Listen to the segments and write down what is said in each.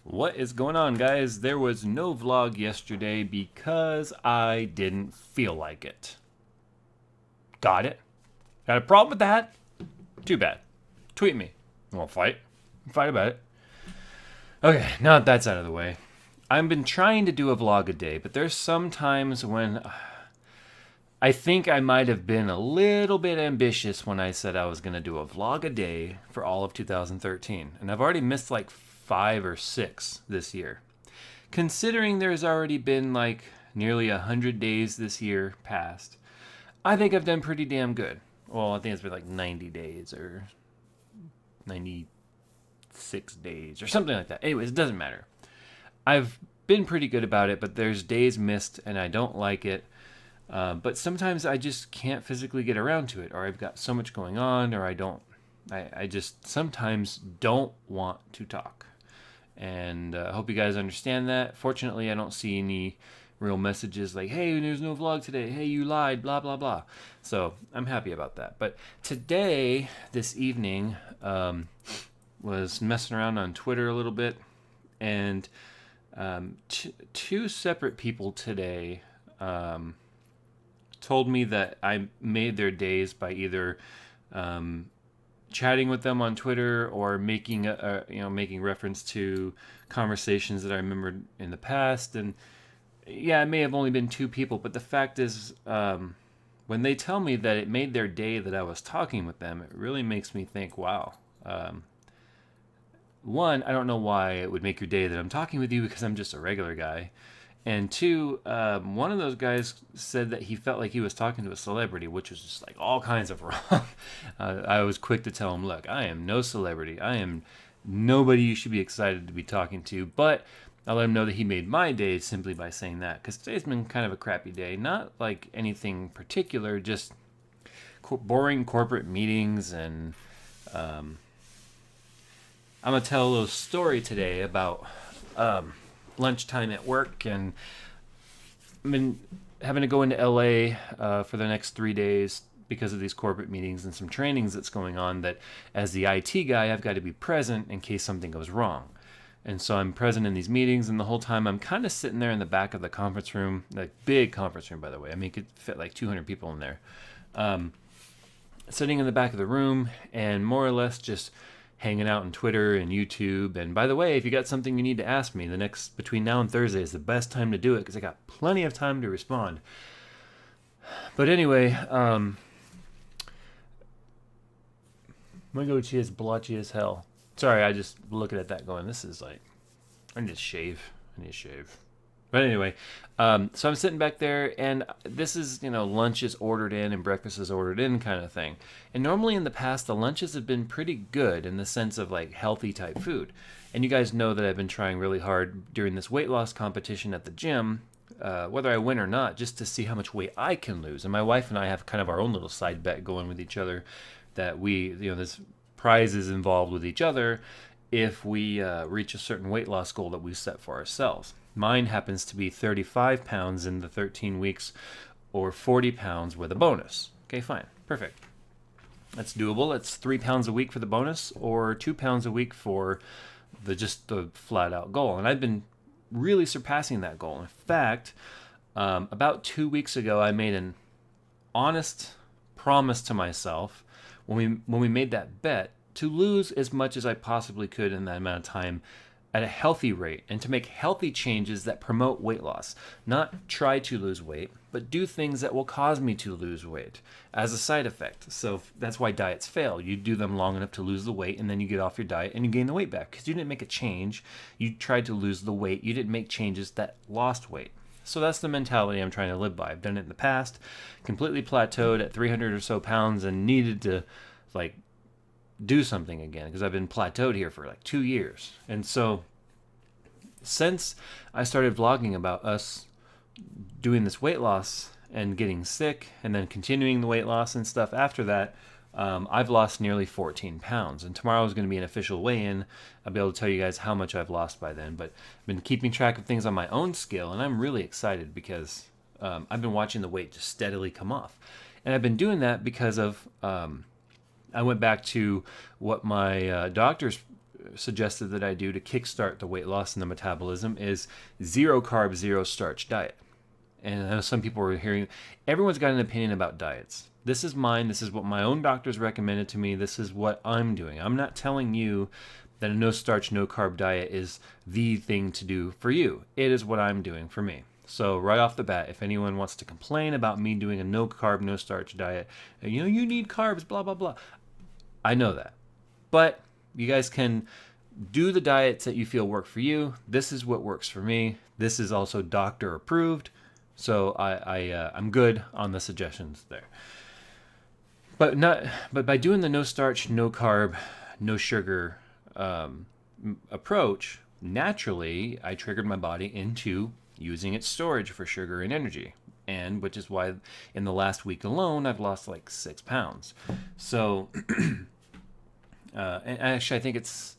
What is going on, guys? There was no vlog yesterday because I didn't feel like it. Got it? Got a problem with that? Too bad. Tweet me. We'll fight. Fight about it. Okay, now that that's out of the way. I've been trying to do a vlog a day, but there's some times when I think I might have been a little bit ambitious when I said I was going to do a vlog a day for all of 2013. And I've already missed like 5 or 6 this year. Considering there's already been like nearly 100 days this year past, I think I've done pretty damn good. Well, I think it's been like 90 days or 96 days or something like that. Anyways, it doesn't matter. I've been pretty good about it, but there's days missed and I don't like it. But sometimes I just can't physically get around to it, or I've got so much going on, or I just sometimes don't want to talk. And I hope you guys understand that. Fortunately, I don't see any real messages like, hey, there's no vlog today. Hey, you lied, blah, blah, blah. So I'm happy about that. But today, this evening, was messing around on Twitter a little bit. And two separate people today told me that I made their days by either chatting with them on Twitter or making making reference to conversations that I remembered in the past. And yeah, it may have only been 2 people, but the fact is, when they tell me that it made their day that I was talking with them, it really makes me think, wow. One, I don't know why it would make your day that I'm talking with you because I'm just a regular guy. And 2, one of those guys said that he felt like he was talking to a celebrity, which was just like all kinds of wrong. I was quick to tell him, look, I am no celebrity. I am nobody you should be excited to be talking to. But I let him know that he made my day simply by saying that. Because today's been kind of a crappy day. Not like anything particular, just boring corporate meetings. And I'm going to tell a little story today about lunchtime at work, and I've been having to go into LA for the next 3 days because of these corporate meetings and some trainings that's going on, that as the IT guy I've got to be present in case something goes wrong. And so I'm present in these meetings, and the whole time I'm kind of sitting there in the back of the conference room, like big conference room, by the way. I mean, it could fit like 200 people in there. Sitting in the back of the room and more or less just hanging out on Twitter and YouTube. And by the way, if you got something you need to ask me, between now and Thursday is the best time to do it because I got plenty of time to respond. But anyway, my goatee is blotchy as hell. Sorry, I just looking at that going, this is like, I need to shave. But anyway, so I'm sitting back there, and this is, lunch is ordered in and breakfast is ordered in kind of thing. And normally in the past, the lunches have been pretty good in the sense of like healthy type food. And you guys know that I've been trying really hard during this weight loss competition at the gym, whether I win or not, just to see how much weight I can lose. And my wife and I have kind of our own little side bet going with each other that this prize is involved with each other if we reach a certain weight loss goal that we set for ourselves. Mine happens to be 35 pounds in the 13 weeks, or 40 pounds with a bonus. Okay, fine. Perfect. That's doable. It's 3 pounds a week for the bonus, or 2 pounds a week for the flat out goal. And I've been really surpassing that goal. In fact, about 2 weeks ago, I made an honest promise to myself when we made that bet to lose as much as I possibly could in that amount of time at a healthy rate, and to make healthy changes that promote weight loss. Not try to lose weight, but do things that will cause me to lose weight as a side effect. So that's why diets fail. You do them long enough to lose the weight, and then you get off your diet and you gain the weight back because you didn't make a change. You tried to lose the weight. You didn't make changes that lost weight. So that's the mentality I'm trying to live by. I've done it in the past, completely plateaued at 300 or so pounds and needed to do something again because I've been plateaued here for like 2 years. And so since I started vlogging about us doing this weight loss and getting sick and then continuing the weight loss and stuff after that, I've lost nearly 14 pounds. And tomorrow is going to be an official weigh-in. I'll be able to tell you guys how much I've lost by then. But I've been keeping track of things on my own scale, and I'm really excited because I've been watching the weight just steadily come off. And I've been doing that because of I went back to what my doctors suggested that I do to kickstart the weight loss and the metabolism is 0 carb, 0 starch diet. And I know some people are hearing, everyone's got an opinion about diets. This is mine. This is what my own doctors recommended to me. This is what I'm doing. I'm not telling you that a no starch, no carb diet is the thing to do for you. It is what I'm doing for me. So right off the bat, if anyone wants to complain about me doing a no carb, no starch diet, you need carbs, blah, blah, blah. I know that. But you guys can do the diets that you feel work for you. This is what works for me. This is also doctor approved. So I'm good on the suggestions there. But by doing the no starch, no carb, no sugar approach, naturally I triggered my body into using its storage for sugar and energy. And which is why in the last week alone, I've lost like 6 pounds. So, and actually I think it's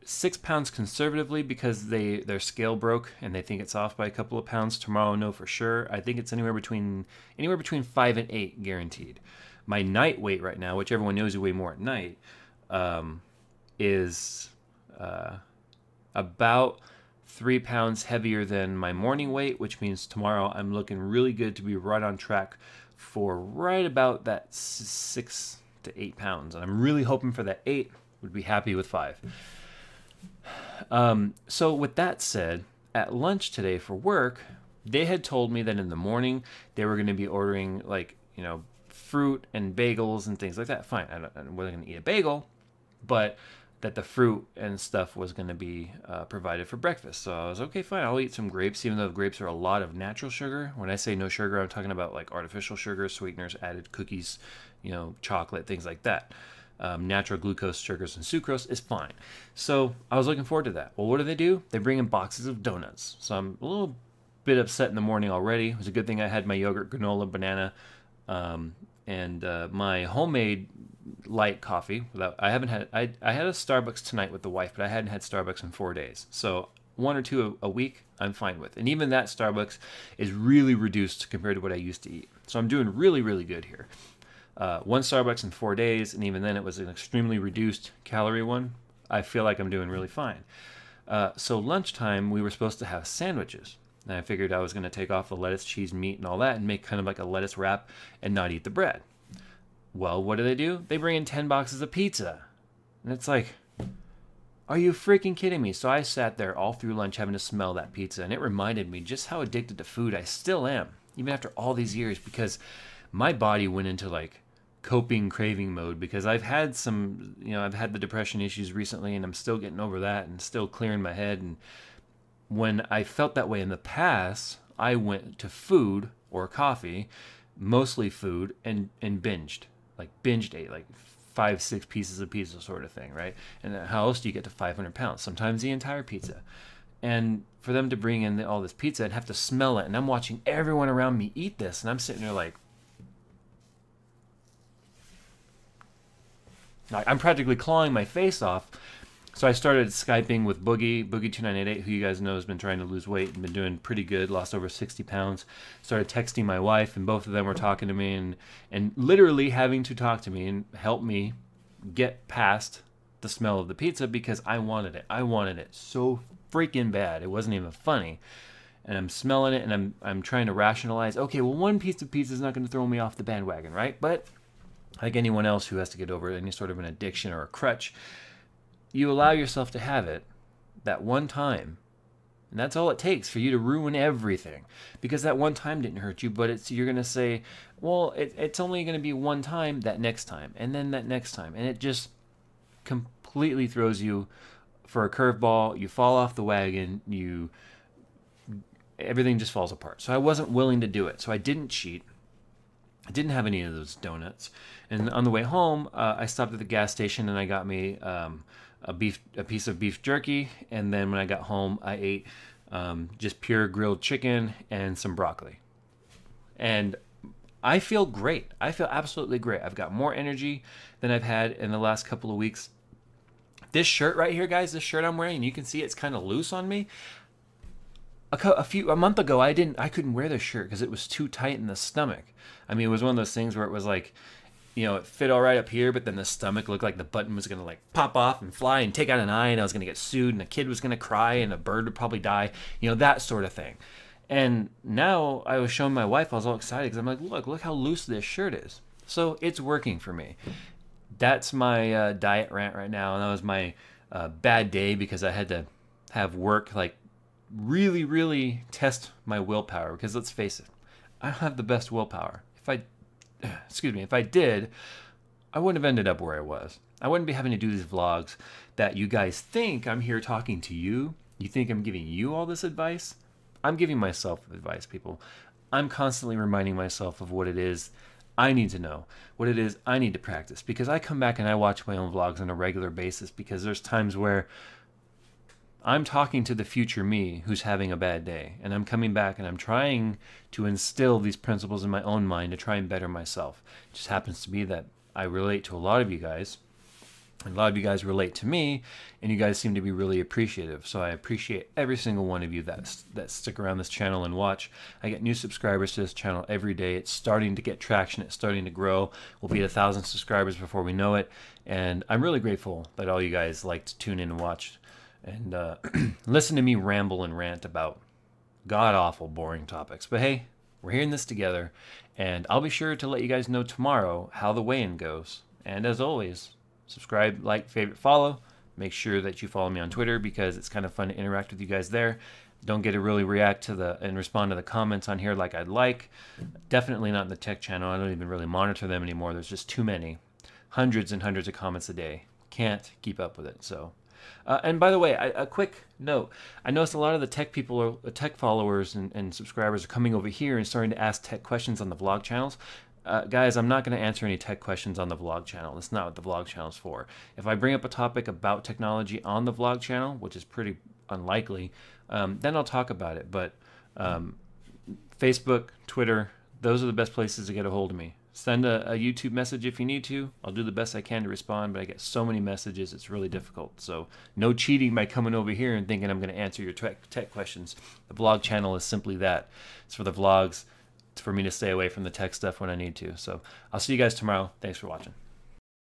6 pounds conservatively because their scale broke and they think it's off by a couple of pounds. Tomorrow, know for sure. I think it's anywhere between 5 and 8 guaranteed. My night weight right now, which everyone knows you weigh more at night, is about 3 pounds heavier than my morning weight, which means tomorrow I'm looking really good to be right on track for right about that 6 to 8 pounds. And I'm really hoping for that 8, would be happy with 5. So with that said, at lunch today for work, they had told me that in the morning they were going to be ordering fruit and bagels and things like that. Fine, I wasn't going to eat a bagel, but that the fruit and stuff was going to be provided for breakfast. So I was okay, fine, I'll eat some grapes, even though grapes are a lot of natural sugar. When I say no sugar, I'm talking about like artificial sugar, sweeteners, added cookies, chocolate, things like that. Natural glucose, sugars, and sucrose is fine. So I was looking forward to that. Well, what do? They bring in boxes of donuts. So I'm a little bit upset in the morning already. It was a good thing I had my yogurt, granola, banana, and my homemade light coffee. I had a Starbucks tonight with the wife, but I hadn't had Starbucks in 4 days. So 1 or 2 a week, I'm fine with. And even that Starbucks is really reduced compared to what I used to eat. So I'm doing really, really good here. 1 Starbucks in 4 days, and even then it was an extremely reduced calorie one. I feel like I'm doing really fine. So lunchtime, we were supposed to have sandwiches. And I figured I was going to take off the lettuce, cheese, meat, and all that and make kind of like a lettuce wrap and not eat the bread. Well, what do? They bring in 10 boxes of pizza. And it's like, are you freaking kidding me? So I sat there all through lunch having to smell that pizza, and it reminded me just how addicted to food I still am, even after all these years, because my body went into like coping craving mode because I've had some, I've had the depression issues recently, and I'm still getting over that and still clearing my head. And when I felt that way in the past, I went to food or coffee, mostly food, and binged ate like 5-6 pieces of pizza sort of thing, right? And how else do you get to 500 pounds? Sometimes the entire pizza. And for them to bring in all this pizza and have to smell it, and I'm watching everyone around me eat this, and I'm sitting there like I'm practically clawing my face off. So I started Skyping with Boogie2988, who you guys know has been trying to lose weight and been doing pretty good, lost over 60 pounds. Started texting my wife, and both of them were talking to me and literally having to talk to me and help me get past the smell of the pizza because I wanted it. I wanted it so freaking bad. It wasn't even funny. And I'm smelling it, and I'm trying to rationalize, okay, well, 1 piece of pizza is not going to throw me off the bandwagon, right? But like anyone else who has to get over any sort of an addiction or a crutch, you allow yourself to have it that one time, and that's all it takes for you to ruin everything. Because that one time didn't hurt you, but you're going to say, well, it's only going to be one time, that next time, and then that next time. And it just completely throws you for a curveball. You fall off the wagon. Everything just falls apart. So I wasn't willing to do it. So I didn't cheat. I didn't have any of those donuts. And on the way home, I stopped at the gas station and I got me a piece of beef jerky, and then when I got home, I ate just pure grilled chicken and some broccoli. And I feel great. I feel absolutely great. I've got more energy than I've had in the last couple of weeks. This shirt right here, guys, this shirt I'm wearing, and you can see it's kind of loose on me. A month ago, I couldn't wear this shirt because it was too tight in the stomach. I mean, it was one of those things where it was like, you know, it fit all right up here, but then the stomach looked like the button was gonna like pop off and fly and take out an eye, and I was gonna get sued, and a kid was gonna cry, and a bird would probably die, you know, that sort of thing. And now I was showing my wife, I was all excited because I'm like, look how loose this shirt is. So it's working for me. That's my diet rant right now, and that was my bad day because I had to have work like really, really test my willpower. Because let's face it, I don't have the best willpower. If I did, I wouldn't have ended up where I was. I wouldn't be having to do these vlogs that you guys think I'm here talking to you. You think I'm giving you all this advice? I'm giving myself advice, people. I'm constantly reminding myself of what it is I need to know, what it is I need to practice, because I come back and I watch my own vlogs on a regular basis, because there's times where I'm talking to the future me who's having a bad day, and I'm coming back and I'm trying to instill these principles in my own mind to try and better myself. It just happens to be that I relate to a lot of you guys, and a lot of you guys relate to me, and you guys seem to be really appreciative. So I appreciate every single one of you that stick around this channel and watch. I get new subscribers to this channel every day. It's starting to get traction. It's starting to grow. We'll be at 1,000 subscribers before we know it. And I'm really grateful that all you guys like to tune in and watch and listen to me ramble and rant about god-awful boring topics. But hey, we're hearing this together, and I'll be sure to let you guys know tomorrow how the weigh-in goes. And as always, subscribe, like, favorite, follow. Make sure that you follow me on Twitter because it's kind of fun to interact with you guys there. Don't get to really react to and respond to the comments on here like I'd like. Definitely not in the tech channel. I don't even really monitor them anymore. There's just too many. Hundreds and hundreds of comments a day. Can't keep up with it. So, and by the way, a quick note. I noticed a lot of the tech people, tech followers and subscribers are coming over here and starting to ask tech questions on the vlog channels. Guys, I'm not going to answer any tech questions on the vlog channel. That's not what the vlog channel is for. If I bring up a topic about technology on the vlog channel, which is pretty unlikely, then I'll talk about it. But Facebook, Twitter, those are the best places to get a hold of me. Send a YouTube message if you need to. I'll do the best I can to respond, but I get so many messages, it's really difficult. So no cheating by coming over here and thinking I'm going to answer your tech questions. The vlog channel is simply that. It's for the vlogs. It's for me to stay away from the tech stuff when I need to. So I'll see you guys tomorrow. Thanks for watching.